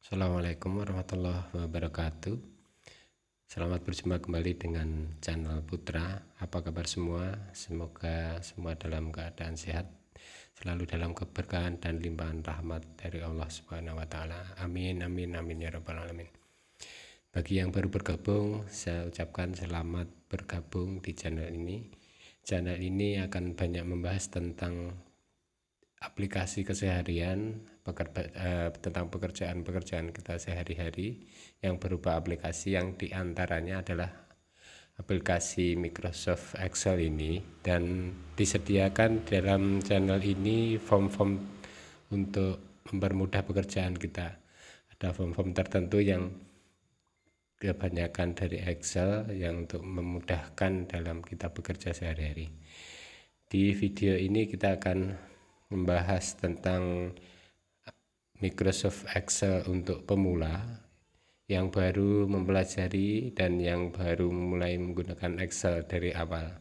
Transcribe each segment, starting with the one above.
Assalamualaikum warahmatullahi wabarakatuh. Selamat berjumpa kembali dengan channel Putra. Apa kabar semua? Semoga semua dalam keadaan sehat, selalu dalam keberkahan dan limpahan rahmat dari Allah Subhanahu wa taala. Amin amin amin ya rabbal alamin. Bagi yang baru bergabung, saya ucapkan selamat bergabung di channel ini. Channel ini akan banyak membahas tentang aplikasi keseharian, tentang pekerjaan kita sehari-hari yang berupa aplikasi yang diantaranya adalah aplikasi Microsoft Excel ini, dan disediakan dalam channel ini form-form untuk mempermudah pekerjaan kita. Ada form-form tertentu yang kebanyakan dari Excel yang untuk memudahkan dalam kita bekerja sehari-hari. Di video ini kita akan membahas tentang Microsoft Excel untuk pemula yang baru mempelajari dan yang baru mulai menggunakan Excel dari awal.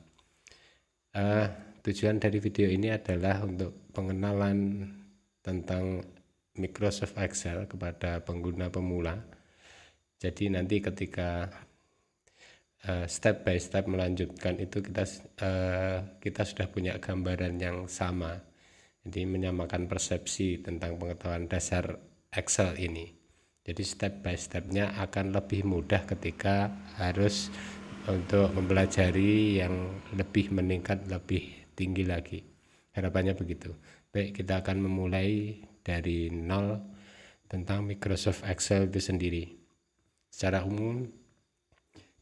Tujuan dari video ini adalah untuk pengenalan tentang Microsoft Excel kepada pengguna pemula. Jadi nanti ketika step by step melanjutkan itu kita sudah punya gambaran yang sama. Jadi menyamakan persepsi tentang pengetahuan dasar Excel ini. Jadi step by stepnya akan lebih mudah ketika harus untuk mempelajari yang lebih meningkat, lebih tinggi lagi. Harapannya begitu. Baik, kita akan memulai dari nol tentang Microsoft Excel itu sendiri. Secara umum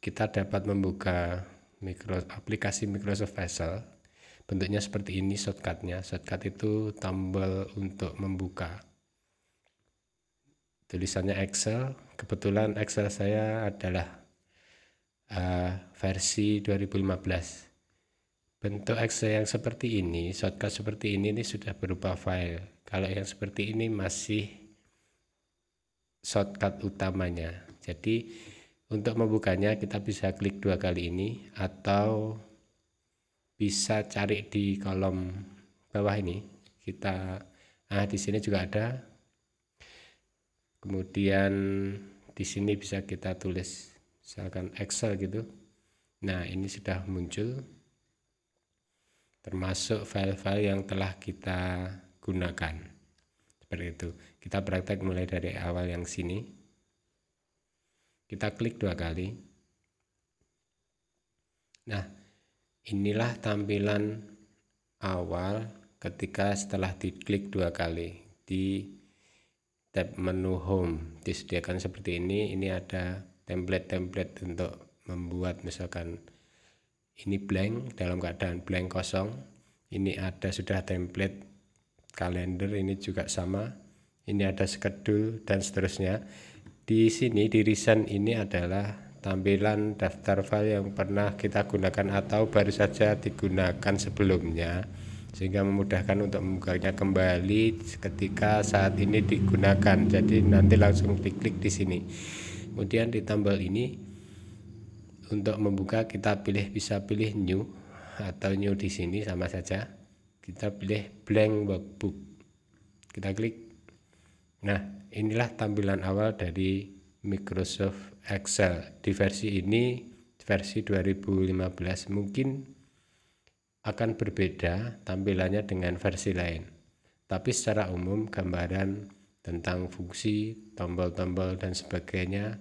kita dapat membuka aplikasi Microsoft Excel. Bentuknya seperti ini shortcutnya. Shortcut itu tombol untuk membuka. Tulisannya Excel. Kebetulan Excel saya adalah versi 2015. Bentuk Excel yang seperti ini, shortcut seperti ini sudah berupa file. Kalau yang seperti ini masih shortcut utamanya. Jadi untuk membukanya kita bisa klik 2 kali ini, atau bisa cari di kolom bawah ini. Di sini juga ada. Kemudian di sini bisa kita tulis misalkan Excel gitu. Nah, ini sudah muncul termasuk file-file yang telah kita gunakan. Seperti itu. Kita praktek mulai dari awal yang sini. Kita klik 2 kali. Nah, inilah tampilan awal ketika setelah diklik 2 kali. Di tab menu home disediakan seperti ini. Ini ada template-template untuk membuat, misalkan ini blank, dalam keadaan blank kosong. Ini ada sudah template kalender, ini juga sama. Ini ada schedule dan seterusnya. Di sini di recent ini adalah tampilan daftar file yang pernah kita gunakan atau baru saja digunakan sebelumnya, sehingga memudahkan untuk membukanya kembali ketika saat ini digunakan. Jadi nanti langsung diklik di sini. Kemudian di tombol ini untuk membuka kita bisa pilih new atau new. Di sini sama saja. Kita pilih blank workbook. Kita klik. Nah, inilah tampilan awal dari Microsoft Excel. Di versi ini, versi 2015, mungkin akan berbeda tampilannya dengan versi lain. Tapi secara umum gambaran tentang fungsi, tombol-tombol dan sebagainya,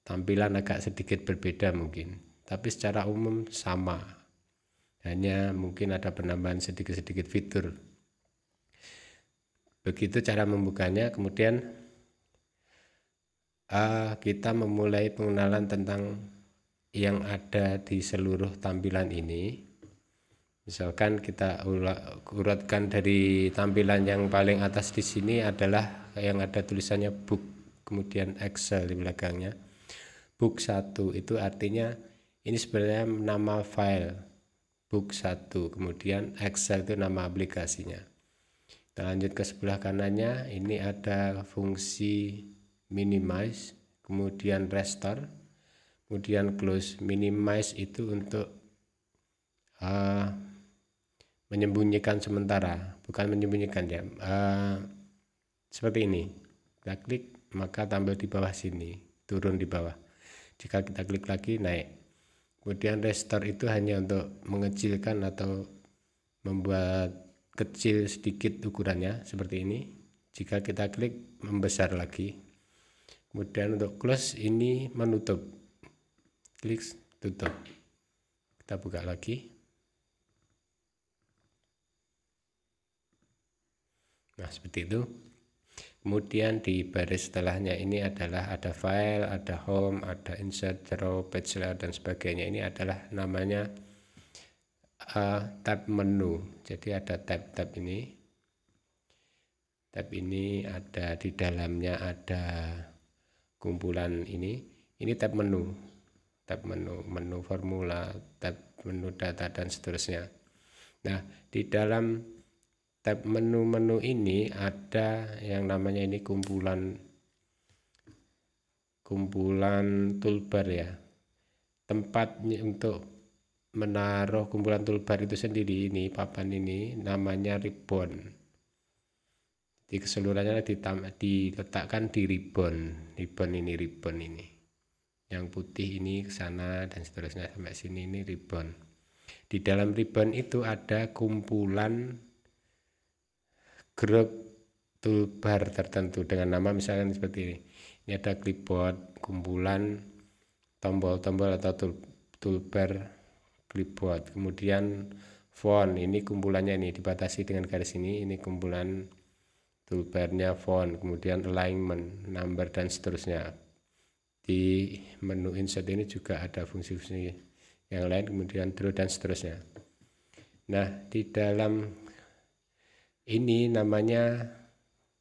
tampilan agak sedikit berbeda mungkin. Tapi secara umum sama. Hanya mungkin ada penambahan sedikit-sedikit fitur. Begitu cara membukanya. Kemudian kita memulai pengenalan tentang yang ada di seluruh tampilan ini. Misalkan kita urutkan dari tampilan yang paling atas di sini adalah yang ada tulisannya book, kemudian Excel di belakangnya. Book 1 itu artinya ini sebenarnya nama file book 1, kemudian Excel itu nama aplikasinya. Kita lanjut ke sebelah kanannya. Ini ada fungsi minimize, kemudian restore, kemudian close. Minimize itu untuk menyembunyikan sementara, bukan menyembunyikan ya, seperti ini. Kita klik. maka tampil di bawah sini, turun di bawah. Jika kita klik lagi naik. Kemudian restore itu hanya untuk mengecilkan atau membuat kecil sedikit ukurannya seperti ini. Jika kita klik membesar lagi. Kemudian untuk close ini menutup. Klik tutup. Kita buka lagi. Nah, seperti itu. Kemudian di baris setelahnya ini adalah ada file, ada home, ada insert, draw, page layout dan sebagainya. Ini adalah namanya tab menu. Jadi ada tab-tab ini. Tab ini ada di dalamnya ada kumpulan ini. Ini tab menu. Tab menu formula, tab menu data dan seterusnya. Nah, di dalam tab menu-menu ini ada yang namanya ini kumpulan toolbar ya. Tempatnya untuk menaruh kumpulan toolbar itu sendiri, ini papan ini namanya ribbon. Di keseluruhannya diletakkan di ribbon ini. Yang putih ini ke sana dan seterusnya sampai sini, ini ribbon. Di dalam ribbon itu ada kumpulan grup toolbar tertentu dengan nama misalkan seperti ini. Ini ada clipboard, kumpulan tombol-tombol atau toolbar clipboard. Kemudian font, ini kumpulannya ini dibatasi dengan garis ini kumpulan toolbarnya font. Kemudian alignment, number dan seterusnya. Di menu insert ini juga ada fungsi-fungsi yang lain, kemudian draw dan seterusnya. Nah, di dalam ini namanya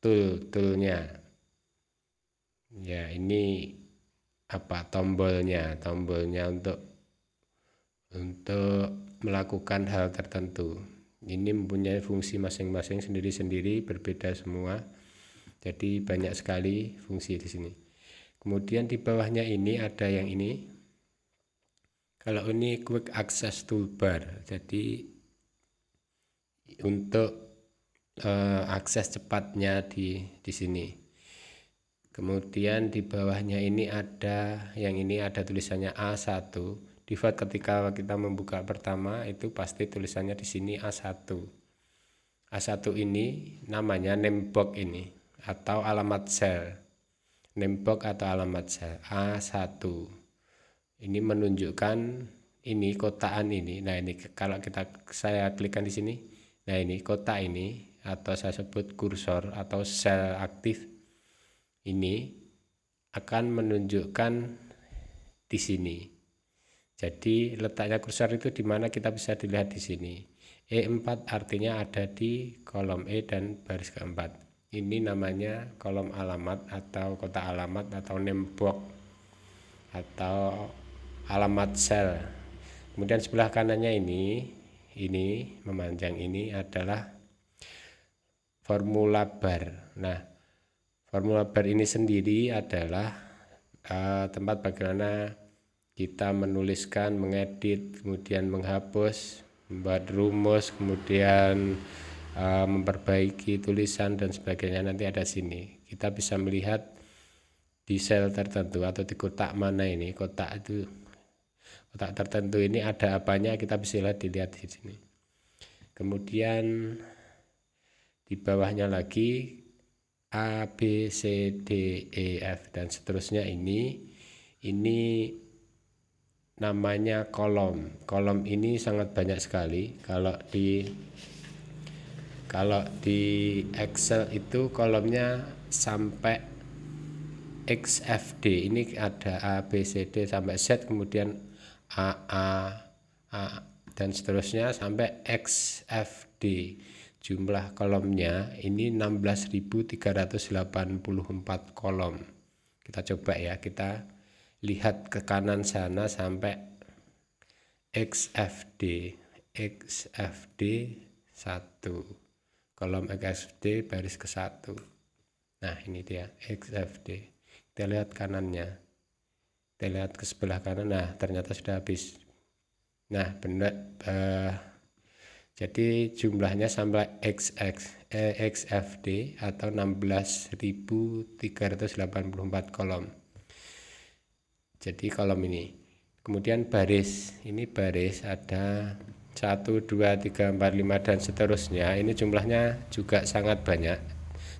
toolnya ya, ini apa, tombolnya untuk melakukan hal tertentu. Ini mempunyai fungsi masing-masing sendiri-sendiri, berbeda semua, jadi banyak sekali fungsi di sini. Kemudian di bawahnya ini ada yang ini, kalau ini quick access toolbar, jadi untuk akses cepatnya di sini. Kemudian di bawahnya ini ada yang ini, ada tulisannya A1. Default ketika kita membuka pertama itu pasti tulisannya di sini A1. A1 ini namanya name box ini atau alamat sel. Name box atau alamat sel A1. Ini menunjukkan ini kotaan ini. Nah, ini kalau saya klikkan di sini. Nah, ini kotak ini atau saya sebut kursor atau sel aktif ini akan menunjukkan di sini. Jadi letaknya kursor itu di mana kita bisa dilihat di sini. E4 artinya ada di kolom E dan baris keempat. Ini namanya kolom alamat atau kotak alamat atau name box atau alamat sel. Kemudian sebelah kanannya ini memanjang ini adalah formula bar. Nah, formula bar ini sendiri adalah tempat bagaimana kita menuliskan, mengedit, kemudian menghapus, membuat rumus, kemudian memperbaiki tulisan dan sebagainya. Nanti ada sini. Kita bisa melihat di sel tertentu atau di kotak mana ini, kotak tertentu ini ada apanya, kita bisa dilihat di sini. Kemudian di bawahnya lagi A, B, C, D, E, F dan seterusnya ini namanya kolom. Kolom ini sangat banyak sekali. Kalau di Excel itu kolomnya sampai XFD. Ini ada A, B, C, D sampai Z, kemudian A dan seterusnya sampai XFD. Jumlah kolomnya ini 16.384 kolom. Kita coba ya, kita lihat ke kanan sana sampai XFD 1, kolom XFD baris ke-1. Nah, ini dia XFD. Kita lihat kanannya, kita lihat ke sebelah kanan. Nah, ternyata sudah habis. Nah, benar. Jadi jumlahnya sampai XFD atau 16.384 kolom. Jadi kolom ini. Kemudian baris, ini baris ada 1, 2, 3, 4, 5 dan seterusnya. Ini jumlahnya juga sangat banyak.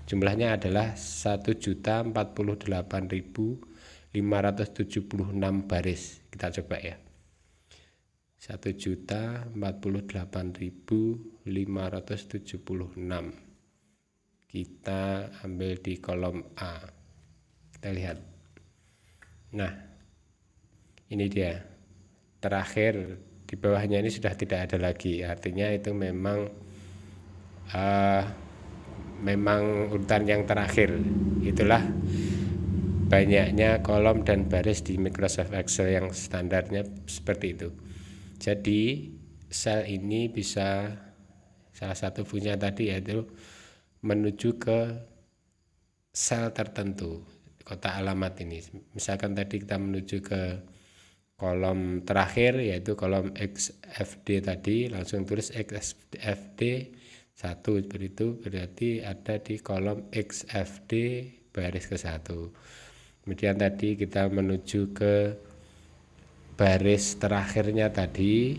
Jumlahnya adalah 1.048.576 baris. Kita coba ya. 1.048.576. Kita ambil di kolom A. Kita lihat. Nah, ini dia. Terakhir di bawahnya ini sudah tidak ada lagi. Artinya itu memang urutan yang terakhir. Itulah banyaknya kolom dan baris di Microsoft Excel yang standarnya seperti itu. Jadi sel ini bisa, salah satu fungsinya tadi yaitu menuju ke sel tertentu, kotak alamat ini. Misalkan tadi kita menuju ke kolom terakhir yaitu kolom XFD tadi, langsung tulis XFD 1, berarti ada di kolom XFD baris ke-1. Kemudian tadi kita menuju ke baris terakhirnya tadi,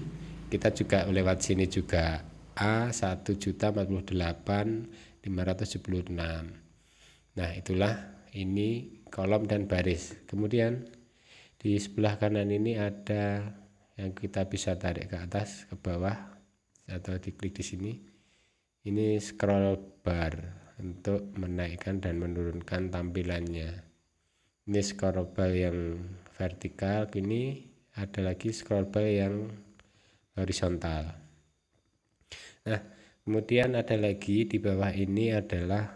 kita juga lewat sini juga, A 1.048.576. Nah, itulah ini kolom dan baris. Kemudian di sebelah kanan ini ada yang kita bisa tarik ke atas, ke bawah, atau diklik di sini. Ini scroll bar untuk menaikkan dan menurunkan tampilannya. Ini scroll bar yang vertikal, ini ada lagi scroll bar yang horizontal. Nah, kemudian ada lagi di bawah ini adalah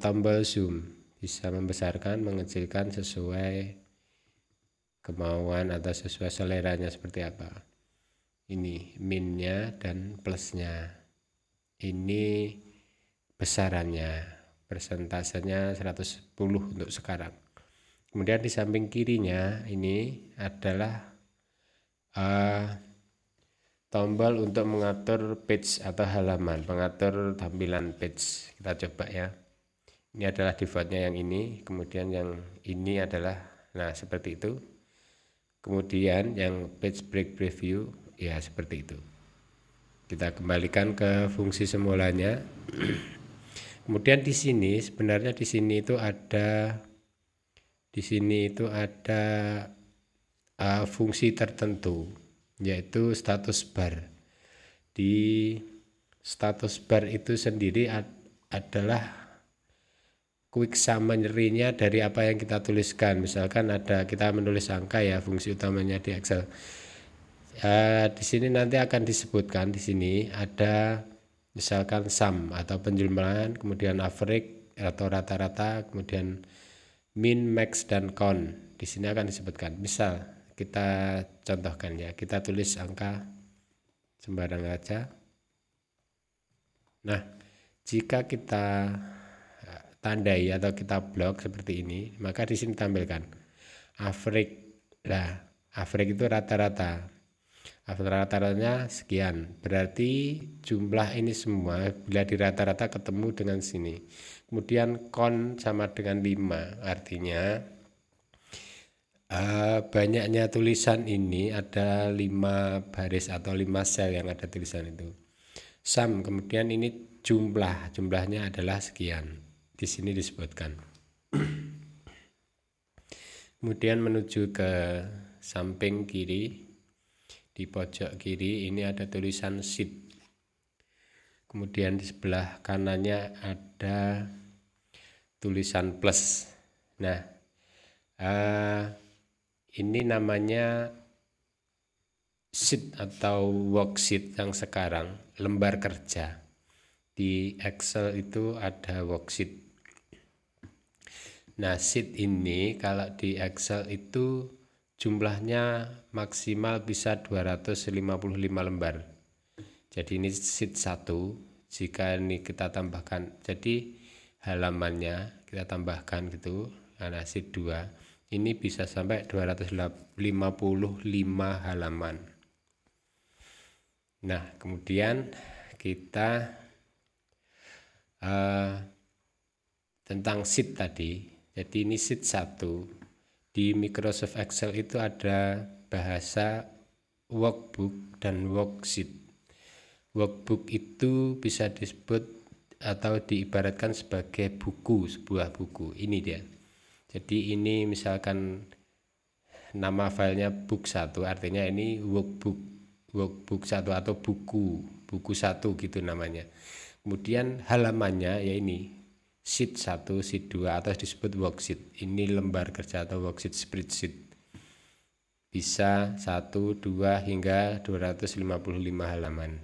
tombol zoom, bisa membesarkan, mengecilkan sesuai kemauan atau sesuai seleranya seperti apa. Ini minnya dan plusnya. Ini besarannya, persentasenya 110 untuk sekarang. Kemudian di samping kirinya ini adalah tombol untuk mengatur page atau halaman, pengatur tampilan page. Kita coba ya. Ini adalah defaultnya yang ini, kemudian yang ini adalah, nah seperti itu. Kemudian yang page break preview, ya seperti itu. Kita kembalikan ke fungsi semulanya. Kemudian di sini sebenarnya di sini itu ada fungsi tertentu, yaitu status bar. Di status bar itu sendiri adalah quick summary-nya dari apa yang kita tuliskan. Misalkan ada kita menulis angka ya, fungsi utamanya di Excel. Di sini nanti akan disebutkan, di sini ada misalkan sum atau penjumlahan, kemudian average atau rata-rata, kemudian min, max, dan count. Di sini akan disebutkan. Misal kita contohkan ya, kita tulis angka sembarang aja. Nah, jika kita tandai atau kita blok seperti ini, maka di sini tampilkan average. Nah, average itu rata-rata. Rata-ratanya sekian, berarti jumlah ini semua bila di rata-rata ketemu dengan sini. Kemudian count sama dengan 5, artinya banyaknya tulisan ini ada 5 baris atau 5 sel yang ada tulisan itu. Sum, kemudian ini jumlahnya adalah sekian, di sini disebutkan. Kemudian menuju ke samping kiri, di pojok kiri ini ada tulisan sheet. Kemudian di sebelah kanannya ada tulisan plus. Nah, ini namanya sheet atau worksheet yang sekarang, lembar kerja. Di Excel itu ada worksheet. Nah, sheet ini kalau di Excel itu jumlahnya maksimal bisa 255 lembar. Jadi ini sheet 1, jika ini kita tambahkan, jadi halamannya kita tambahkan gitu, karena sheet 2 ini bisa sampai 255 halaman. Nah, kemudian kita tentang sheet tadi. Jadi ini sheet 1. Di Microsoft Excel itu ada bahasa workbook dan worksheet. Workbook itu bisa disebut atau diibaratkan sebagai buku, sebuah buku. Ini dia. Jadi ini misalkan nama filenya book 1, artinya ini workbook 1 atau buku 1 gitu namanya. Kemudian halamannya ya ini sheet 1, sheet 2 atau disebut worksheet. Ini lembar kerja atau worksheet spreadsheet. Bisa 1, 2 hingga 255 halaman.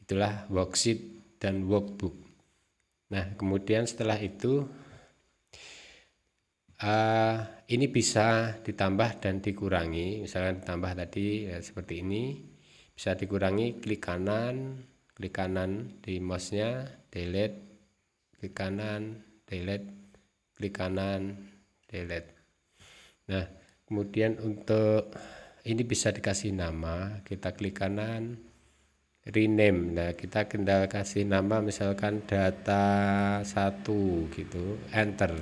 Itulah worksheet dan workbook. Nah, kemudian setelah itu ini bisa ditambah dan dikurangi. Misalkan ditambah tadi ya, seperti ini, bisa dikurangi klik kanan di mouse-nya, delete, klik kanan, delete, klik kanan, delete. Nah, kemudian untuk ini bisa dikasih nama, kita klik kanan, rename. Nah, kita tinggal kasih nama misalkan data 1 gitu, enter.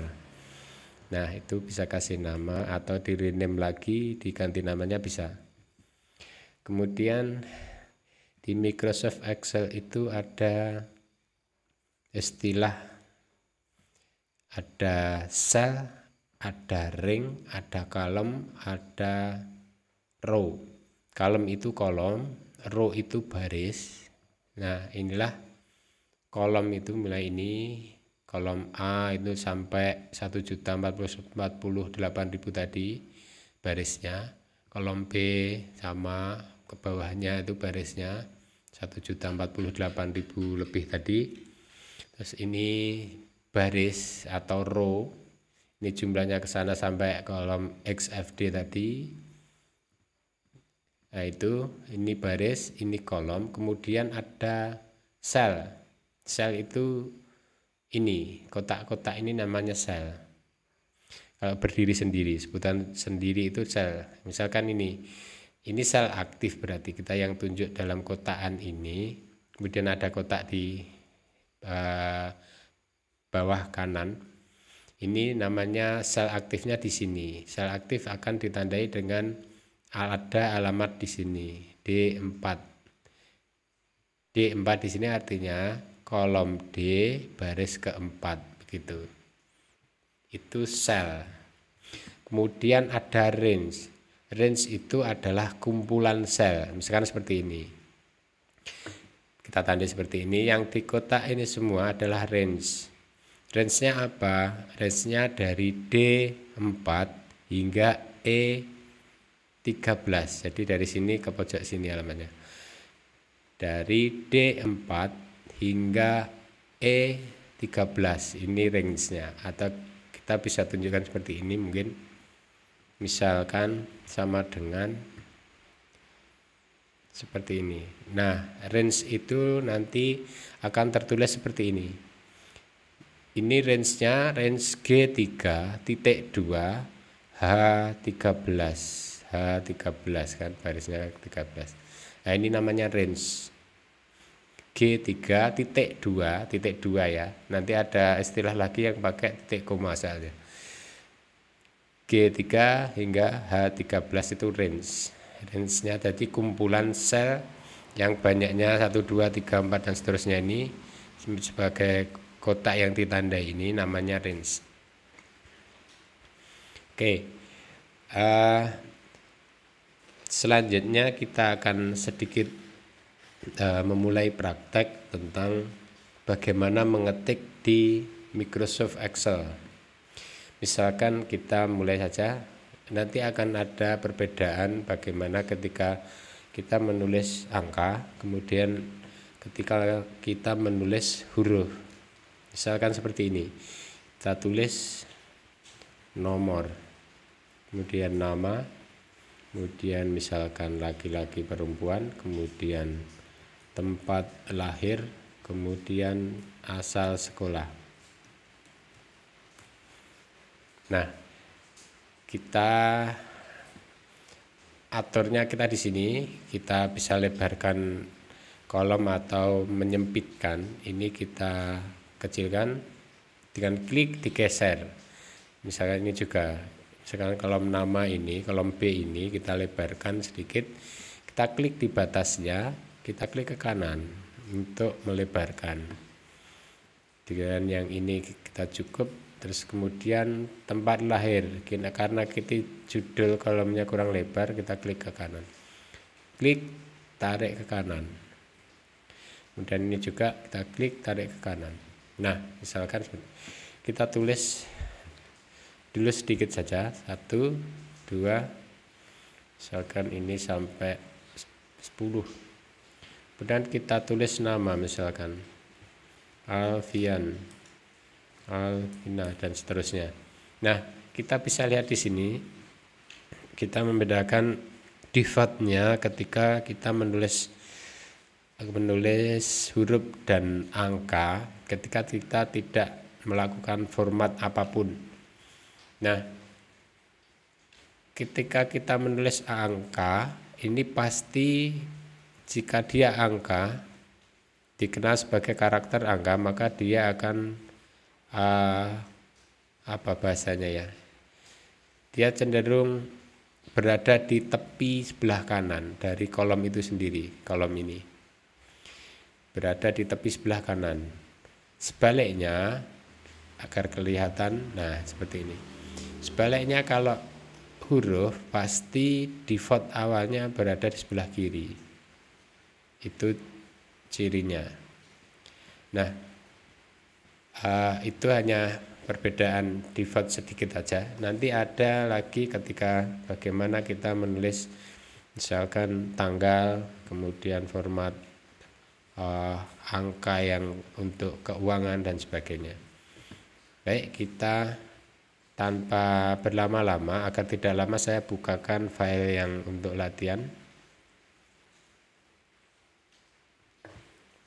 Nah, itu bisa kasih nama atau di rename lagi, diganti namanya bisa. Kemudian di Microsoft Excel itu ada istilah, ada cell, ada ring, ada column, ada row. Column itu kolom, row itu baris. Nah, inilah kolom itu mulai ini, kolom A itu sampai 1.048.000 tadi barisnya. Kolom B sama, ke bawahnya itu barisnya 1.048.000 lebih tadi. Terus ini baris atau row, ini jumlahnya ke sana sampai kolom XFD tadi. Nah, itu ini baris, ini kolom. Kemudian ada sel. Sel itu ini kotak-kotak, ini namanya sel. Kalau berdiri sendiri, sebutan sendiri itu sel. Misalkan ini sel aktif, berarti kita yang tunjuk dalam kotaan ini. Kemudian ada kotak di bawah kanan. Ini namanya sel aktifnya di sini. Sel aktif akan ditandai dengan ada alamat di sini, D4. D4 di sini artinya kolom D baris keempat begitu. Itu sel. Kemudian ada range. Range itu adalah kumpulan sel. Misalkan seperti ini. Kita tandai seperti ini. Yang di kotak ini semua adalah range. Range-nya apa? Range-nya dari D4 hingga E13. Jadi dari sini ke pojok sini alamatnya. Dari D4 hingga E13 ini range-nya, atau kita bisa tunjukkan seperti ini mungkin, misalkan sama dengan seperti ini. Nah, range itu nanti akan tertulis seperti ini. Ini range-nya range G3.2 H13 kan barisnya 13. Nah, ini namanya range G3.2 ya. Nanti ada istilah lagi yang pakai titik koma saja. G3 hingga H13 itu range. Range-nya jadi kumpulan sel yang banyaknya 1, 2, 3, 4 dan seterusnya, ini sebagai kotak yang ditandai ini namanya range. Oke. Selanjutnya kita akan sedikit memulai praktek tentang bagaimana mengetik di Microsoft Excel. Misalkan kita mulai saja, nanti akan ada perbedaan bagaimana ketika kita menulis angka, kemudian ketika kita menulis huruf. Misalkan seperti ini, kita tulis nomor, kemudian nama, kemudian misalkan laki-laki perempuan, kemudian tempat lahir, kemudian asal sekolah. Nah, kita aturnya kita di sini, kita bisa lebarkan kolom atau menyempitkan. Ini kita kecilkan dengan klik digeser. Misalkan ini juga, misalkan kolom nama ini, kolom B ini kita lebarkan sedikit, kita klik di batasnya, kita klik ke kanan untuk melebarkan. Dengan yang ini kita cukup. Terus kemudian tempat lahir, karena kita judul kolomnya kurang lebar, kita klik ke kanan, klik tarik ke kanan. Kemudian ini juga kita klik tarik ke kanan. Nah, misalkan kita tulis dulu sedikit saja, 1, 2, misalkan ini sampai 10. Kemudian kita tulis nama, misalkan Alfian, Alvina, dan seterusnya. Nah, kita bisa lihat di sini, kita membedakan defaultnya ketika kita menulis huruf dan angka, ketika kita tidak melakukan format apapun. Nah, ketika kita menulis angka, ini pasti jika dia angka, dikenal sebagai karakter angka, maka dia akan apa bahasanya ya, dia cenderung berada di tepi sebelah kanan dari kolom itu sendiri. Kolom ini berada di tepi sebelah kanan. Sebaliknya, agar kelihatan, nah seperti ini. Sebaliknya, kalau huruf pasti default awalnya berada di sebelah kiri. Itu cirinya. Nah, itu hanya perbedaan default sedikit saja. Nanti ada lagi ketika bagaimana kita menulis misalkan tanggal, kemudian format angka yang untuk keuangan dan sebagainya. Baik, kita tanpa berlama-lama, agar tidak lama saya bukakan file yang untuk latihan.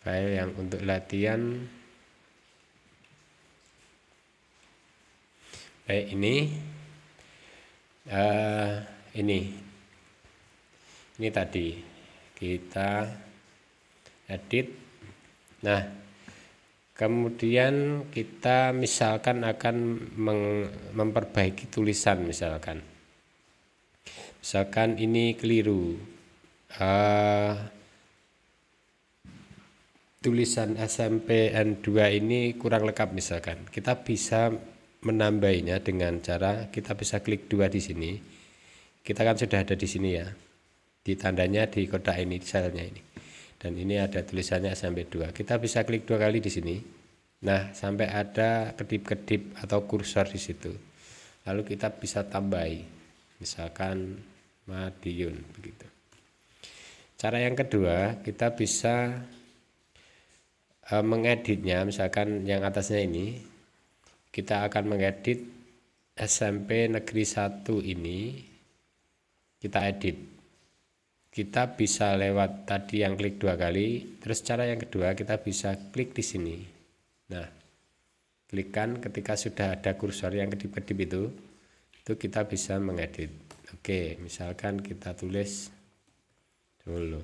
File yang untuk latihan. Baik, ini tadi kita edit. Nah, kemudian kita misalkan akan memperbaiki tulisan, misalkan ini keliru, tulisan SMPN 2 ini kurang lengkap, misalkan kita bisa menambahinya dengan cara kita bisa klik 2 di sini. Kita kan sudah ada di sini ya, di tandanya di kotak ini, selnya ini, dan ini ada tulisannya SMP 2. Kita bisa klik 2 kali di sini. Nah, sampai ada kedip-kedip atau kursor di situ. Lalu kita bisa tambahi, misalkan Madiun, begitu. Cara yang kedua, kita bisa mengeditnya, misalkan yang atasnya ini, kita akan mengedit SMP Negeri 1 ini, kita edit. Kita bisa lewat tadi yang klik 2 kali. Terus cara yang kedua, kita bisa klik di sini. Nah, klikkan ketika sudah ada kursor yang kedip-kedip itu kita bisa mengedit. Oke, misalkan kita tulis dulu.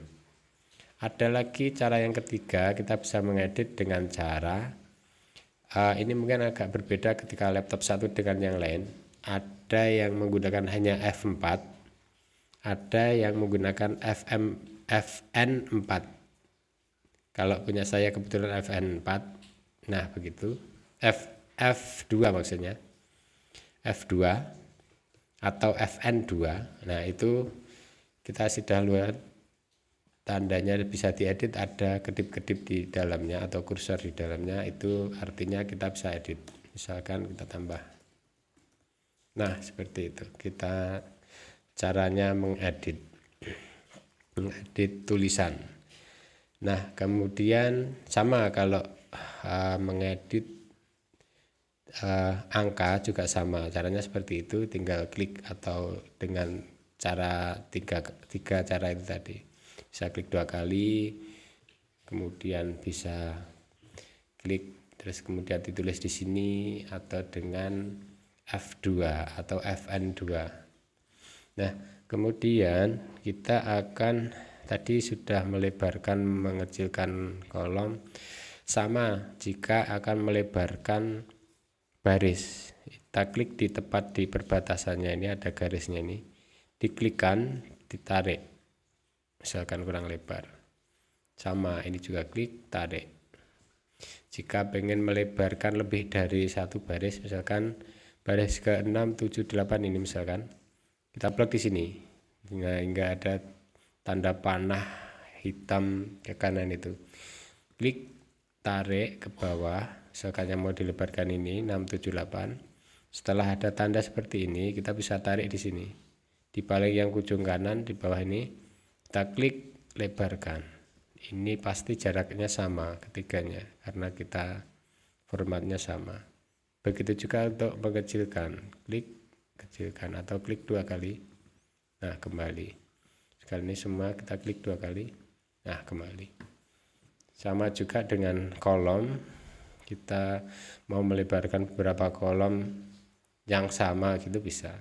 Ada lagi cara yang ketiga, kita bisa mengedit dengan cara ini mungkin agak berbeda ketika laptop satu dengan yang lain. Ada yang menggunakan hanya F4, ada yang menggunakan FN4. Kalau punya saya kebetulan FN4. Nah, begitu. F2 maksudnya. F2 atau FN2. Nah, itu kita sudah lihat tandanya bisa diedit, ada kedip-kedip di dalamnya atau kursor di dalamnya, itu artinya kita bisa edit. Misalkan kita tambah. Nah, seperti itu. Kita caranya mengedit tulisan. Nah, kemudian sama kalau mengedit angka juga sama. Caranya seperti itu, tinggal klik atau dengan cara tiga cara itu tadi. Bisa klik 2 kali, kemudian bisa klik terus kemudian ditulis di sini, atau dengan F2 atau FN2. Nah, kemudian kita akan tadi sudah melebarkan mengecilkan kolom, sama jika akan melebarkan baris. Kita klik di tepat di perbatasannya, ini ada garisnya, ini diklikkan, ditarik, misalkan kurang lebar, sama ini juga klik, tarik. Jika pengen melebarkan lebih dari satu baris, misalkan baris ke 6, 7, 8 ini misalkan, kita blok di sini, hingga ada tanda panah hitam ke kanan itu, klik, tarik ke bawah, misalkan yang mau dilebarkan ini 6, 7, 8. Setelah ada tanda seperti ini, kita bisa tarik di sini, di paling yang ujung kanan di bawah ini, kita klik, lebarkan. Ini pasti jaraknya sama ketiganya karena kita formatnya sama. Begitu juga untuk mengecilkan, klik, kecilkan atau klik 2 kali, nah kembali. Sekali ini semua kita klik 2 kali, nah kembali. Sama juga dengan kolom, kita mau melebarkan beberapa kolom yang sama gitu bisa.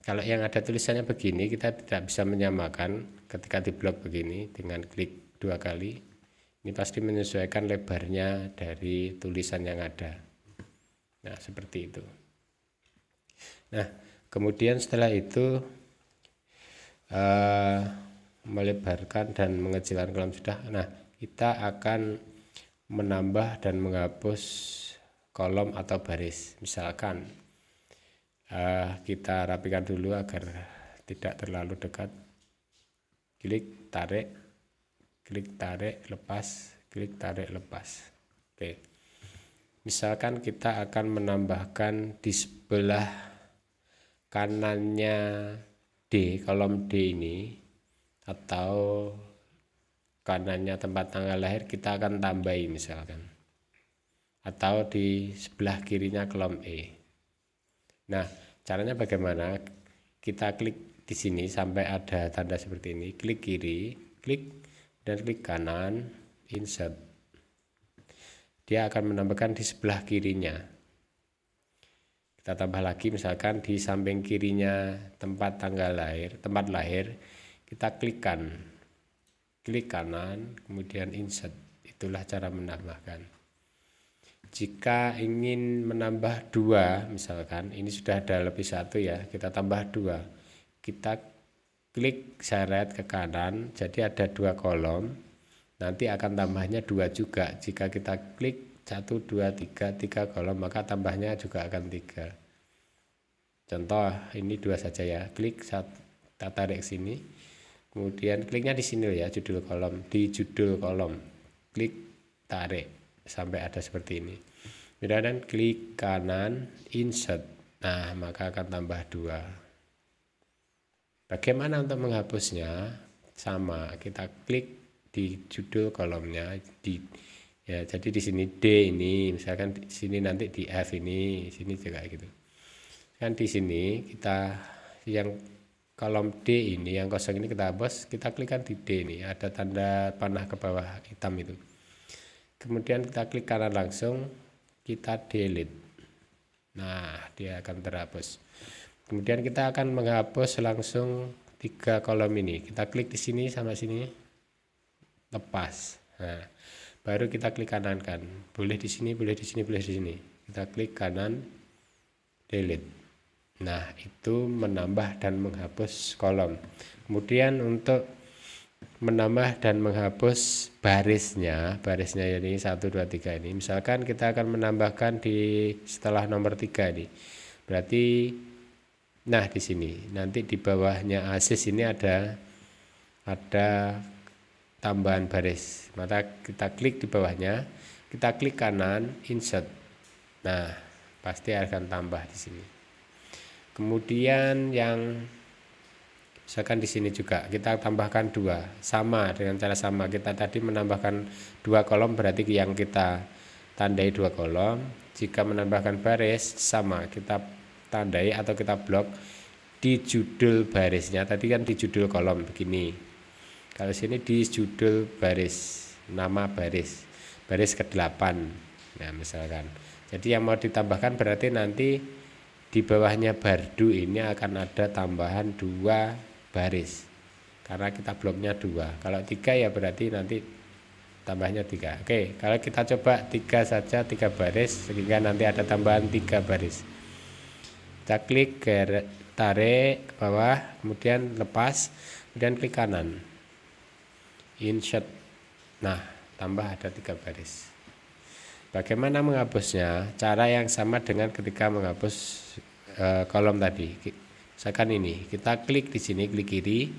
Kalau yang ada tulisannya begini, kita tidak bisa menyamakan ketika di blok begini dengan klik 2 kali. Ini pasti menyesuaikan lebarnya dari tulisan yang ada. Nah, seperti itu. Nah, kemudian setelah itu melebarkan dan mengecilkan kolom sudah. Nah, kita akan menambah dan menghapus kolom atau baris. Misalkan kita rapikan dulu agar tidak terlalu dekat. Klik, tarik, lepas, klik, tarik, lepas. Oke. Misalkan kita akan menambahkan di sebelah kanannya D, kolom D ini, atau kanannya tempat tanggal lahir, kita akan tambahi misalkan, atau di sebelah kirinya kolom E. Nah, caranya bagaimana? Kita klik di sini sampai ada tanda seperti ini, klik kiri, klik dan klik kanan, insert. Dia akan menambahkan di sebelah kirinya. Kita tambah lagi misalkan di samping kirinya tempat tanggal lahir, tempat lahir, kita klikkan, klik kanan, kemudian insert. Itulah cara menambahkan. Jika ingin menambah 2, misalkan ini sudah ada lebih 1 ya, kita tambah 2. Kita klik seret ke kanan, jadi ada 2 kolom. Nanti akan tambahnya 2 juga. Jika kita klik 1, 2, 3 kolom, maka tambahnya juga akan 3. Contoh ini 2 saja ya. Klik, kita tarik sini. Kemudian kliknya di sini ya, judul kolom, di judul kolom. Klik, tarik sampai ada seperti ini. Kemudian klik kanan, insert. Nah, maka akan tambah 2. Bagaimana untuk menghapusnya? Sama, kita klik di judul kolomnya, ya, jadi di sini D ini, misalkan di sini nanti di F ini, sini juga gitu. Kan di sini kita yang kolom D ini, yang kosong ini kita hapus, kita klikkan di D ini, ada tanda panah ke bawah hitam itu. Kemudian kita klik kanan langsung, kita delete. Nah, dia akan terhapus. Kemudian kita akan menghapus langsung 3 kolom ini. Kita klik di sini sama sini, lepas. Nah, baru kita klik kanan kan. Boleh di sini, boleh di sini, boleh di sini. Kita klik kanan, delete. Nah, itu menambah dan menghapus kolom. Kemudian untuk menambah dan menghapus barisnya ini 1, 2, 3 ini. Misalkan kita akan menambahkan di setelah nomor 3 ini. Berarti nah di sini nanti di bawahnya asis ini ada tambahan baris. Maka kita klik di bawahnya, kita klik kanan, insert. Nah, pasti akan tambah di sini. Kemudian yang misalkan di sini juga kita tambahkan 2, sama dengan cara sama. Kita tadi menambahkan 2 kolom, berarti yang kita tandai 2 kolom. Jika menambahkan baris, sama, kita tandai atau kita blok di judul barisnya. Tadi kan di judul kolom begini, kalau sini di judul baris, nama baris ke-8. Nah, misalkan, jadi yang mau ditambahkan berarti nanti di bawahnya bardu ini akan ada tambahan 2 baris karena kita bloknya 2. Kalau 3 ya berarti nanti tambahnya 3. Oke, kalau kita coba 3 saja, 3 baris sehingga nanti ada tambahan 3 baris. Kita klik tarik ke bawah, kemudian lepas, kemudian klik kanan, insert. Nah, tambah ada 3 baris. Bagaimana menghapusnya? Cara yang sama dengan ketika menghapus kolom tadi. Misalkan ini, kita klik di sini, klik kiri,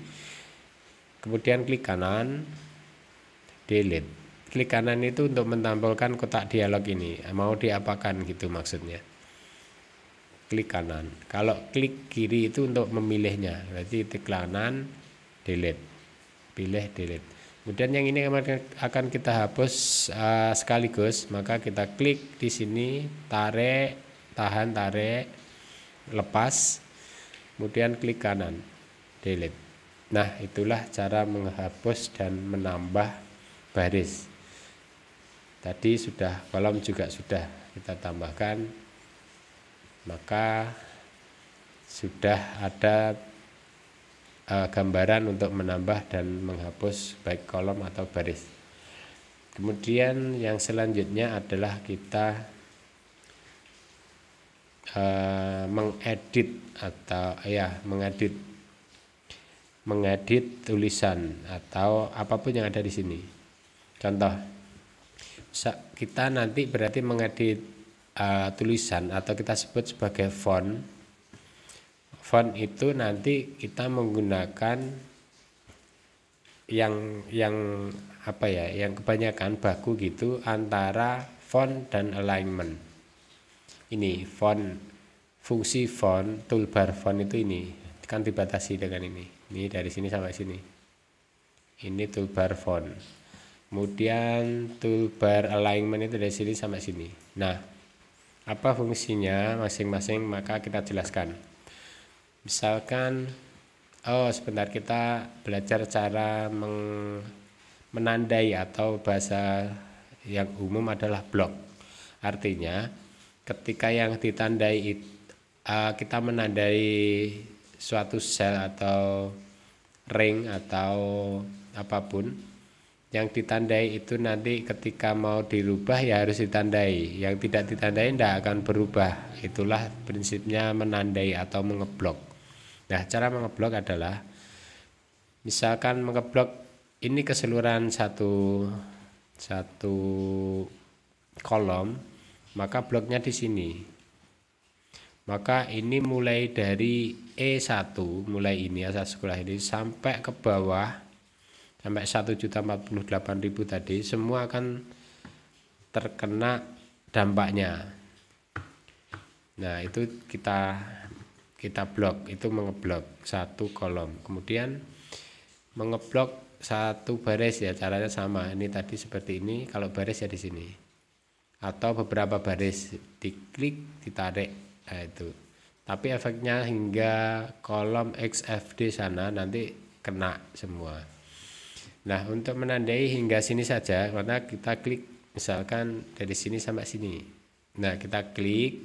kemudian klik kanan, delete. Klik kanan itu untuk menampilkan kotak dialog ini, mau diapakan gitu maksudnya. Klik kanan. Kalau klik kiri itu untuk memilihnya, berarti klik kanan, delete, pilih delete. Kemudian yang ini akan kita hapus sekaligus, maka kita klik di sini, tarik, tahan, tarik, lepas, kemudian klik kanan, delete. Nah, itulah cara menghapus dan menambah baris. Tadi sudah kolom juga sudah kita tambahkan, maka sudah ada gambaran untuk menambah dan menghapus baik kolom atau baris. Kemudian yang selanjutnya adalah kita mengedit atau mengedit tulisan atau apapun yang ada di sini. Contoh, kita nanti berarti mengedit tulisan atau kita sebut sebagai font. Font itu nanti kita menggunakan yang kebanyakan baku gitu antara font dan alignment. Ini font, fungsi font, toolbar font itu ini kan dibatasi dengan ini. Ini dari sini sampai sini. Ini toolbar font. Kemudian toolbar alignment itu dari sini sampai sini. Nah, apa fungsinya masing-masing maka kita jelaskan. Misalkan, sebentar, kita belajar cara menandai atau bahasa yang umum adalah blok. Artinya ketika yang ditandai kita menandai suatu sel atau ring atau apapun yang ditandai itu nanti ketika mau dirubah ya harus ditandai, yang tidak ditandai tidak akan berubah. Itulah prinsipnya menandai atau mengeblok. Nah, cara mengeblok adalah misalkan mengeblok ini keseluruhan satu kolom, maka bloknya di sini. Maka ini mulai dari E1, mulai ini asal sekolah ini sampai ke bawah sampai 1.048.000 tadi semua akan terkena dampaknya. Nah, itu kita blok, itu mengeblok satu kolom. Kemudian mengeblok satu baris ya caranya sama. Ini tadi seperti ini, kalau baris ya di sini. Atau beberapa baris, diklik, ditarik. Nah, itu. Tapi efeknya hingga kolom XFD sana nanti kena semua. Nah, untuk menandai hingga sini saja, karena kita klik misalkan dari sini sampai sini. Nah, kita klik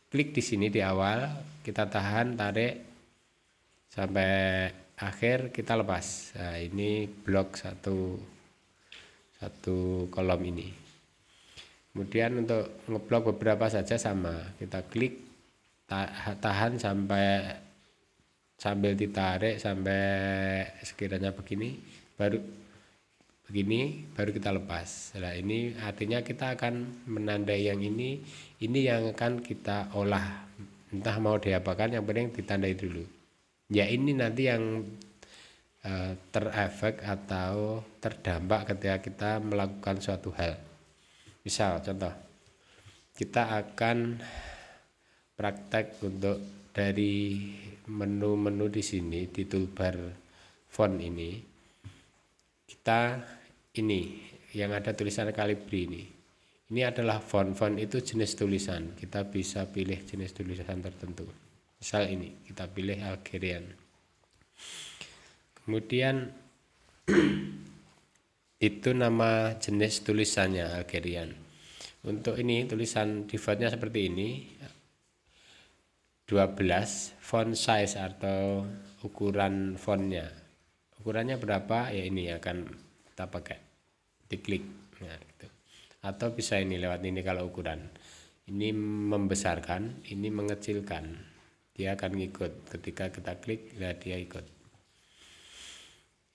di sini di awal, kita tahan, tarik sampai akhir, kita lepas. Nah, ini blok satu kolom ini. Kemudian untuk ngeblok beberapa saja sama, kita klik, tahan sambil ditarik sampai sekiranya begini, baru kita lepas. Nah, ini artinya kita akan menandai yang ini yang akan kita olah, entah mau diapakan, yang penting ditandai dulu. Ya, ini nanti yang terefek atau terdampak ketika kita melakukan suatu hal. Misal contoh, kita akan praktek untuk dari menu-menu di sini di toolbar font ini, kita ini yang ada tulisan Calibri ini adalah font itu jenis tulisan, kita bisa pilih jenis tulisan tertentu. Misal ini kita pilih Algerian, kemudian itu nama jenis tulisannya Algerian. Untuk ini tulisan defaultnya seperti ini. 12 font size atau ukuran fontnya. Ukurannya berapa? Ya ini akan kita pakai, diklik. Nah, gitu. Atau bisa ini lewat ini kalau ukuran. Ini membesarkan, ini mengecilkan. Dia akan ngikut. Ketika kita klik, ya dia ikut.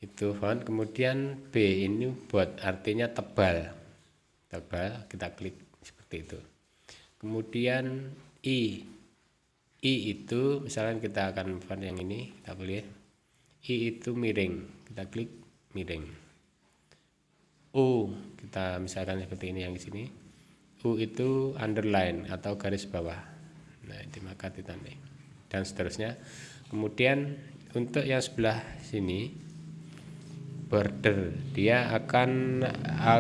Itu font. Kemudian B ini buat artinya tebal. Tebal, kita klik seperti itu. Kemudian I itu misalkan kita akan font yang ini, kita pilih I itu miring, kita klik miring. U kita misalkan seperti ini yang di sini. U itu underline atau garis bawah. Nah, itu maka ditandai dan seterusnya. Kemudian untuk yang sebelah sini border, dia akan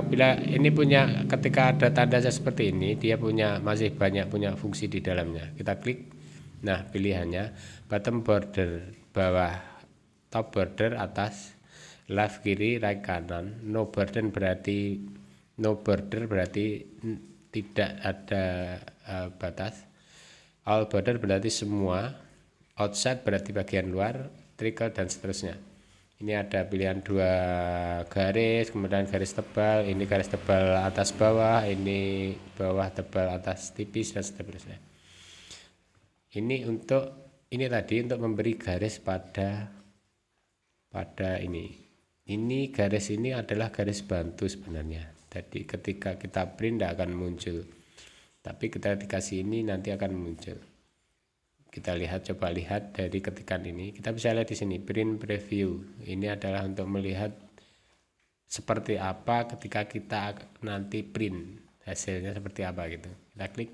bila ini punya, ketika ada tanda seperti ini dia masih banyak punya fungsi di dalamnya. Kita klik, nah pilihannya bottom border bawah, top border atas, left kiri, right kanan. No border berarti tidak ada batas. All border berarti semua. Outside berarti bagian luar. Trickle dan seterusnya. Ini ada pilihan 2 garis, kemudian garis tebal, ini garis tebal atas bawah, ini bawah tebal atas tipis dan seterusnya. Ini tadi untuk memberi garis pada ini. Ini garis ini adalah garis bantu sebenarnya. Jadi ketika kita print tidak akan muncul. Tapi kita dikasih ini nanti akan muncul. Kita lihat, coba lihat dari ketikan ini. Kita bisa lihat di sini print preview. Ini adalah untuk melihat seperti apa ketika kita nanti print, hasilnya seperti apa gitu. Kita klik.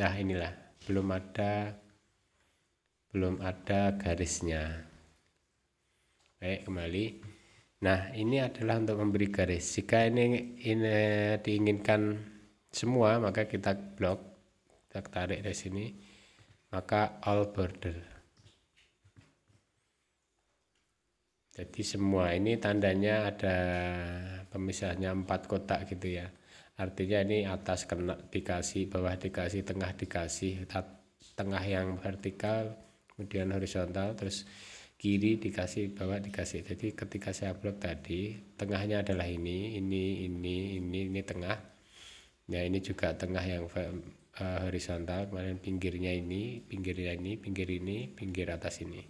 Nah, inilah belum ada garisnya. Baik, kembali. Nah, ini adalah untuk memberi garis. Jika ini diinginkan semua, maka kita blok, kita tarik dari sini. Maka all border. Jadi semua ini tandanya ada pemisahnya 4 kotak gitu ya. Artinya ini atas kena dikasih, bawah dikasih, tengah dikasih, tengah yang vertikal, kemudian horizontal, terus kiri dikasih, bawah dikasih. Jadi ketika saya upload tadi, tengahnya adalah ini tengah. Nah, ini juga tengah yang horizontal, kemudian pinggirnya ini, pinggir ini, pinggir atas ini,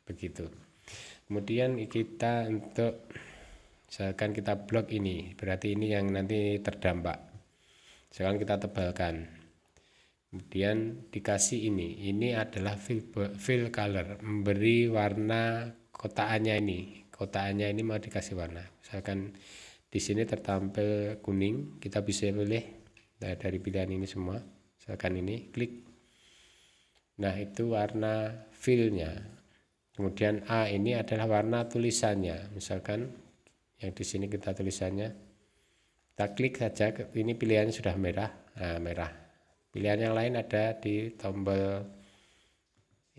begitu. Kemudian kita misalkan kita blok ini, berarti ini yang nanti terdampak. Sekarang kita tebalkan, kemudian dikasih ini adalah fill color, memberi warna kotaannya ini mau dikasih warna. Misalkan di sini tertampil kuning, kita bisa pilih dari pilihan ini semua. Misalkan ini, klik. Nah, itu warna fill-nya. Kemudian A ini adalah warna tulisannya. Misalkan yang di sini kita tulisannya, kita klik saja. Ini pilihannya sudah merah. Nah, merah. Pilihan yang lain ada di tombol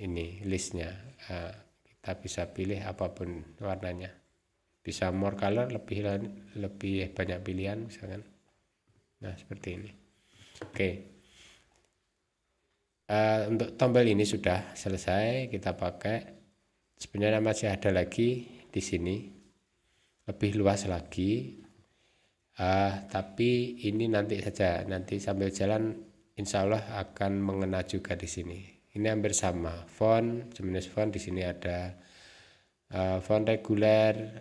ini listnya. Nah, kita bisa pilih apapun warnanya. Bisa more color, lebih banyak pilihan misalkan. Nah, seperti ini. Oke. Untuk tombol ini sudah selesai kita pakai. Sebenarnya masih ada lagi di sini, lebih luas lagi, tapi ini nanti saja, nanti sambil jalan insya Allah akan mengena juga di sini. Ini hampir sama font, jenis font. Di sini ada font reguler,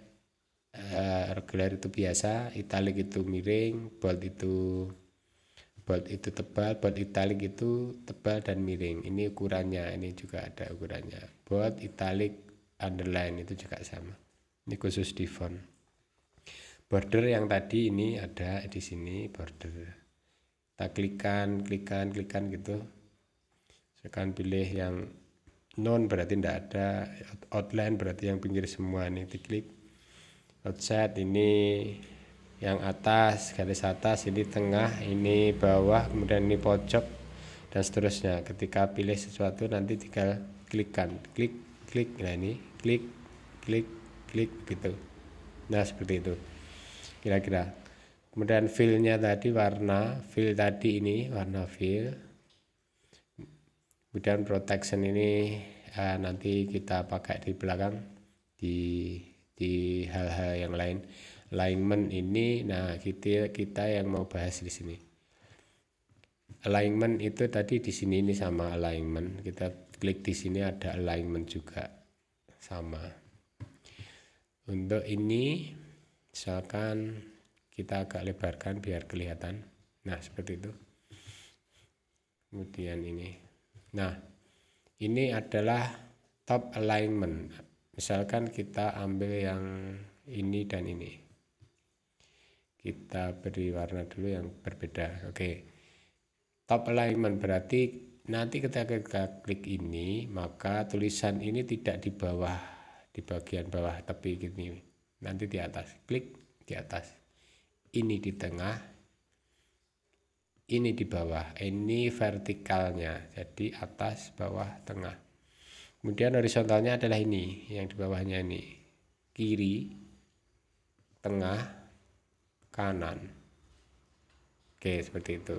reguler itu biasa, italic itu miring, bold itu tebal, bold italic itu tebal dan miring. Ini ukurannya, ini juga ada ukurannya. Bold, italic, underline itu juga sama. Ini khusus di font. Border yang tadi ini ada di sini border. Kita klikkan gitu. Sekarang pilih yang non berarti tidak ada, outline berarti yang pinggir semua, ini diklik. Outside ini yang atas, garis atas, ini tengah, ini bawah, kemudian ini pojok dan seterusnya. Ketika pilih sesuatu nanti tinggal klik. Nah, ini klik gitu. Nah, seperti itu kira-kira. Kemudian fill-nya tadi, warna fill tadi ini warna fill. Kemudian protection ini nanti kita pakai di belakang di hal-hal yang lain. Alignment ini, nah kita yang mau bahas di sini. Alignment itu tadi di sini ini sama alignment. Kita klik di sini ada alignment juga sama. Untuk ini misalkan kita agak lebarkan biar kelihatan. Nah, seperti itu. Kemudian ini. Nah, ini adalah top alignment. Misalkan kita ambil yang ini dan ini. Kita beri warna dulu yang berbeda. Oke. Top alignment berarti nanti ketika kita klik ini, maka tulisan ini tidak di bawah, di bagian bawah tepi gini. Nanti di atas. Klik di atas. Ini di tengah. Ini di bawah, ini vertikalnya, jadi atas, bawah, tengah. Kemudian horizontalnya adalah ini, yang di bawahnya ini, kiri, tengah, kanan. Oke, seperti itu.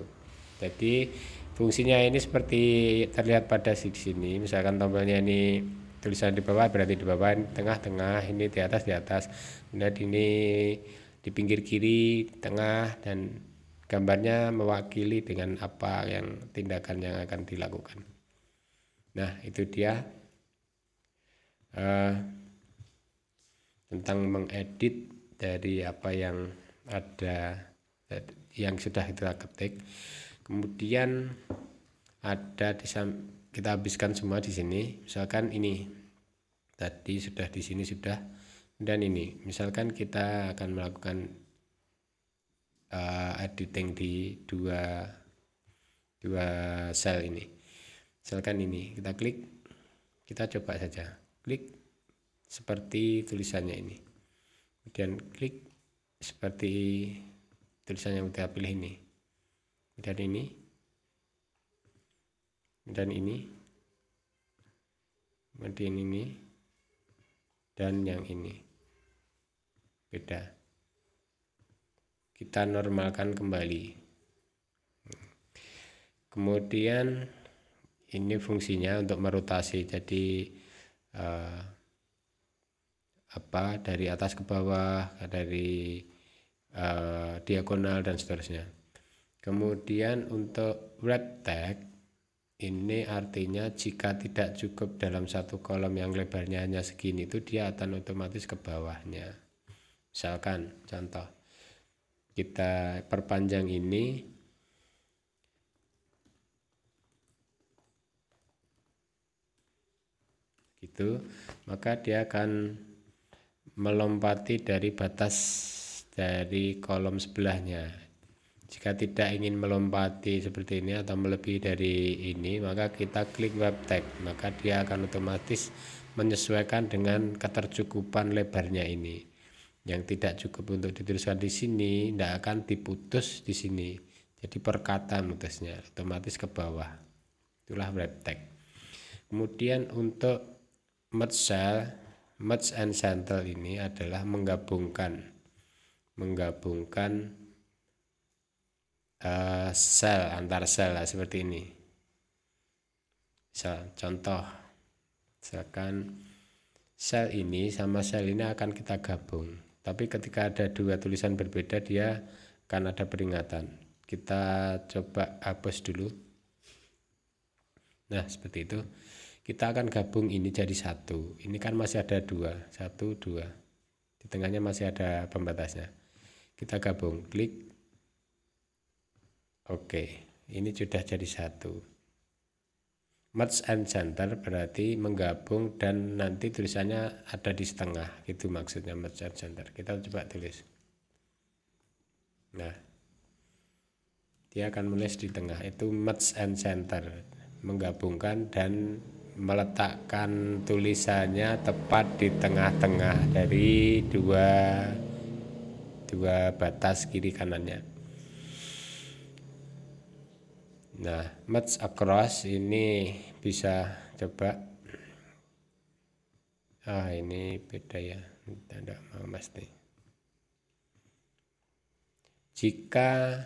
Jadi fungsinya ini seperti terlihat pada sini. Misalkan tombolnya ini tulisan di bawah, berarti di bawah, tengah, ini di atas, kemudian ini di pinggir kiri, tengah, dan gambarnya mewakili dengan apa yang tindakan yang akan dilakukan. Nah, itu dia tentang mengedit dari apa yang ada, yang sudah kita ketik. Kemudian ada kita habiskan semua di sini. Misalkan ini tadi sudah di sini sudah, dan ini misalkan kita akan melakukan editing di dua sel ini. Misalkan ini kita klik, kita coba saja klik seperti tulisannya ini, kemudian klik seperti tulisannya yang kita pilih ini, dan ini kemudian ini dan yang ini beda. Kita normalkan kembali. Kemudian ini fungsinya untuk merotasi, jadi dari atas ke bawah, dari diagonal dan seterusnya. Kemudian untuk wrap tag ini artinya jika tidak cukup dalam satu kolom yang lebarnya hanya segini, itu dia akan otomatis ke bawahnya. Misalkan contoh, kita perpanjang ini gitu, maka dia akan melompati dari batas dari kolom sebelahnya. Jika tidak ingin melompati seperti ini atau melebihi dari ini, maka kita klik wrap tag, maka dia akan otomatis menyesuaikan dengan ketercukupan lebarnya ini. Yang tidak cukup untuk dituliskan di sini tidak akan diputus di sini, jadi per kata mutusnya otomatis ke bawah. Itulah wrap tag. Kemudian untuk merge cell, merge and center ini adalah menggabungkan sel antar sel seperti ini. Contoh, misalkan sel ini sama sel ini akan kita gabung. Tapi ketika ada dua tulisan berbeda, dia akan ada peringatan. Kita coba hapus dulu. Nah, seperti itu. Kita akan gabung ini jadi satu. Ini kan masih ada dua. 1, 2. Di tengahnya masih ada pembatasnya. Kita gabung. Klik. Oke. Ini sudah jadi satu. Merge and center berarti menggabung dan nanti tulisannya ada di setengah, itu maksudnya merge and center. Kita coba tulis. Nah, dia akan menulis di tengah, itu merge and center, menggabungkan dan meletakkan tulisannya tepat di tengah-tengah dari dua batas kiri kanannya. Nah, merge across ini bisa coba. Ini beda ya, tidak mau mesti. Jika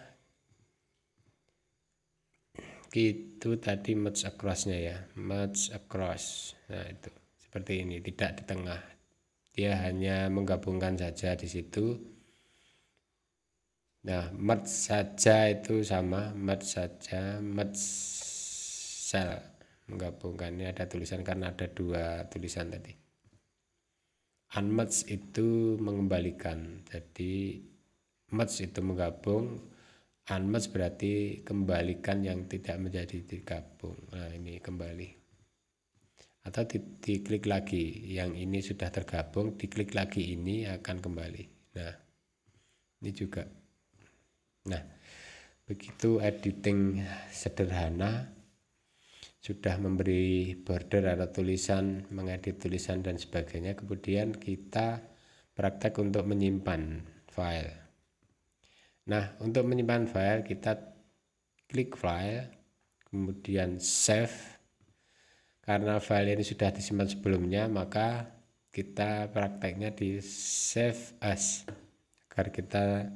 itu tadi merge across-nya ya, merge across. Nah itu seperti ini, tidak di tengah, dia hanya menggabungkan saja di situ. Nah merge saja itu sama, merge saja, merge cell, menggabungkannya ada tulisan karena ada dua tulisan tadi. Unmerge itu mengembalikan, jadi merge itu menggabung, unmerge berarti kembalikan yang tidak menjadi digabung. Nah ini kembali, atau diklik lagi, yang ini sudah tergabung, diklik lagi ini akan kembali. Nah ini juga. Nah begitu editing sederhana, sudah memberi border atau tulisan, mengedit tulisan dan sebagainya. Kemudian kita praktek untuk menyimpan file. Nah untuk menyimpan file kita klik file, kemudian save. Karena file ini sudah disimpan sebelumnya, maka kita prakteknya di save as agar kita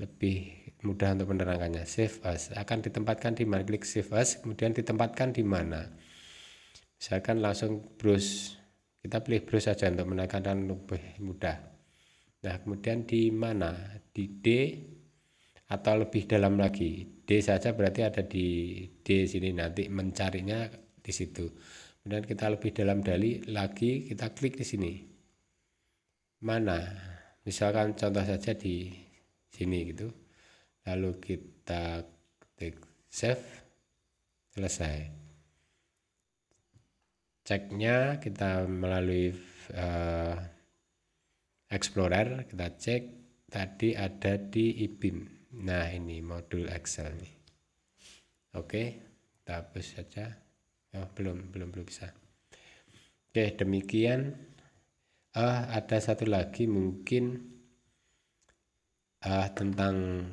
lebih mudah untuk menerangkannya. Save as akan ditempatkan di mana? Klik save as, kemudian ditempatkan di mana? Misalkan langsung browse, kita pilih browse saja untuk menekankan lebih mudah. Nah kemudian di mana? Di D atau lebih dalam lagi. D saja berarti ada di D sini, nanti mencarinya di situ. Kemudian kita lebih dalam lagi, kita klik di sini. Mana? Misalkan contoh saja di sini gitu. Lalu kita klik save, selesai. Ceknya kita melalui Explorer, kita cek tadi ada di IBIM. Nah ini modul Excel nih. Oke, kita hapus saja. Oh, belum bisa. Oke, demikian. Ada satu lagi mungkin tentang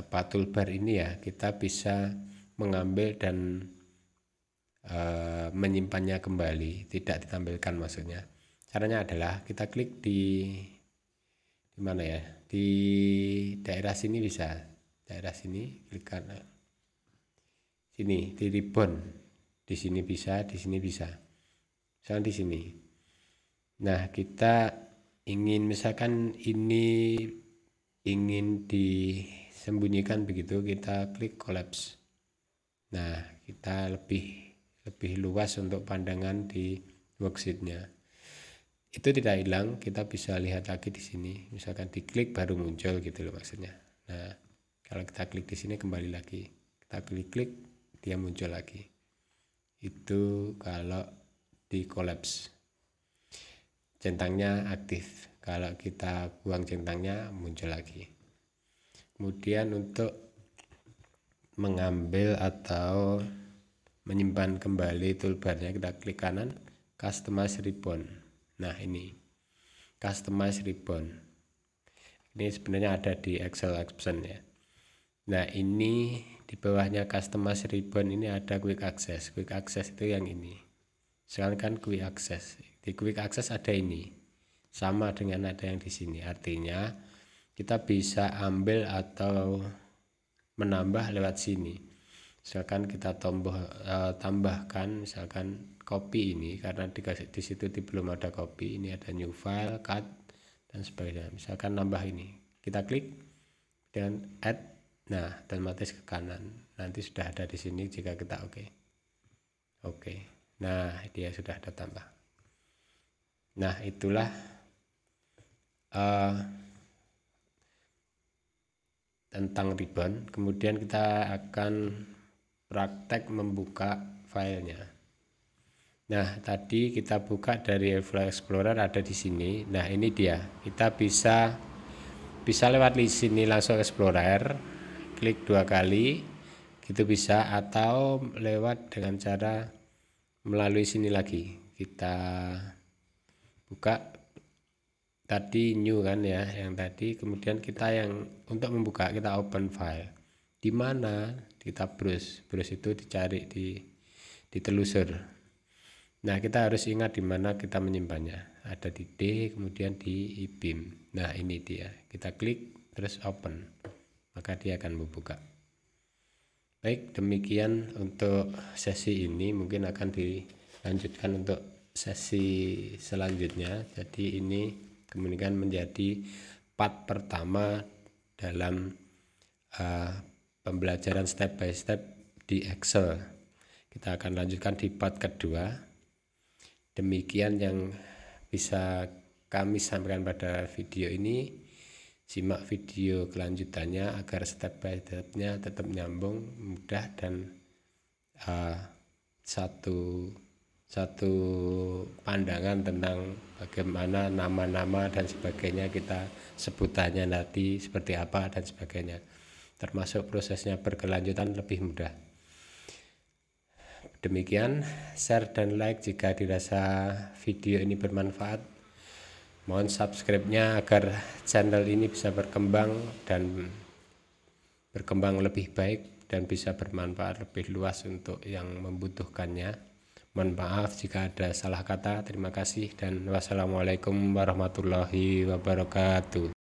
toolbar ini ya, kita bisa mengambil dan menyimpannya kembali, tidak ditampilkan maksudnya. Caranya adalah kita klik di mana ya, di daerah sini bisa, daerah sini, klik kanan sini di ribbon, di sini bisa, di sini bisa, misalnya di sini. Nah kita ingin misalkan ini ingin disembunyikan begitu, kita klik collapse. Nah kita lebih luas untuk pandangan di worksheetnya. Itu tidak hilang, kita bisa lihat lagi di sini. Misalkan diklik baru muncul gitu loh maksudnya. Nah kalau kita klik di sini kembali lagi, kita klik dia muncul lagi. Itu kalau di collapse, centangnya aktif. Kalau kita buang centangnya muncul lagi. Kemudian untuk mengambil atau menyimpan kembali toolbarnya, kita klik kanan, customize ribbon. Nah ini customize ribbon, ini sebenarnya ada di Excel option ya. Nah ini di bawahnya customize ribbon ini ada quick access. Quick access itu yang ini. Sekarang kan quick access. Di quick access ada ini, sama dengan ada yang di sini. Artinya kita bisa ambil atau menambah lewat sini. Misalkan kita tambahkan misalkan copy ini, karena di situ belum ada copy, ini ada new file, cut dan sebagainya. Misalkan nambah ini, kita klik dan add. Nah otomatis ke kanan, nanti sudah ada di sini jika kita oke. Nah dia sudah ada tambah. Nah itulah tentang ribbon. Kemudian kita akan praktek membuka filenya. Nah tadi kita buka dari File Explorer, ada di sini. Nah ini dia, kita bisa lewat di sini langsung Explorer, klik 2 kali gitu bisa, atau lewat dengan cara melalui sini lagi. Kita buka tadi new kan ya yang tadi, kemudian kita yang untuk membuka kita open file. Di mana kita browse itu dicari, ditelusur. Nah kita harus ingat di mana kita menyimpannya, ada di D, kemudian di IBIM. Nah ini dia, kita klik terus open, maka dia akan membuka. Baik, demikian untuk sesi ini, mungkin akan dilanjutkan untuk sesi selanjutnya. Jadi ini kemungkinan menjadi part pertama dalam pembelajaran step by step di Excel. Kita akan lanjutkan di part kedua. Demikian yang bisa kami sampaikan pada video ini. Simak video kelanjutannya agar step by step-nya tetap nyambung, mudah, dan satu pandangan tentang bagaimana nama-nama dan sebagainya, kita sebutannya nanti seperti apa dan sebagainya, termasuk prosesnya berkelanjutan lebih mudah. Demikian, share dan like jika dirasa video ini bermanfaat. Mohon subscribe-nya agar channel ini bisa berkembang lebih baik dan bisa bermanfaat lebih luas untuk yang membutuhkannya. Mohon maaf jika ada salah kata. Terima kasih dan wassalamualaikum warahmatullahi wabarakatuh.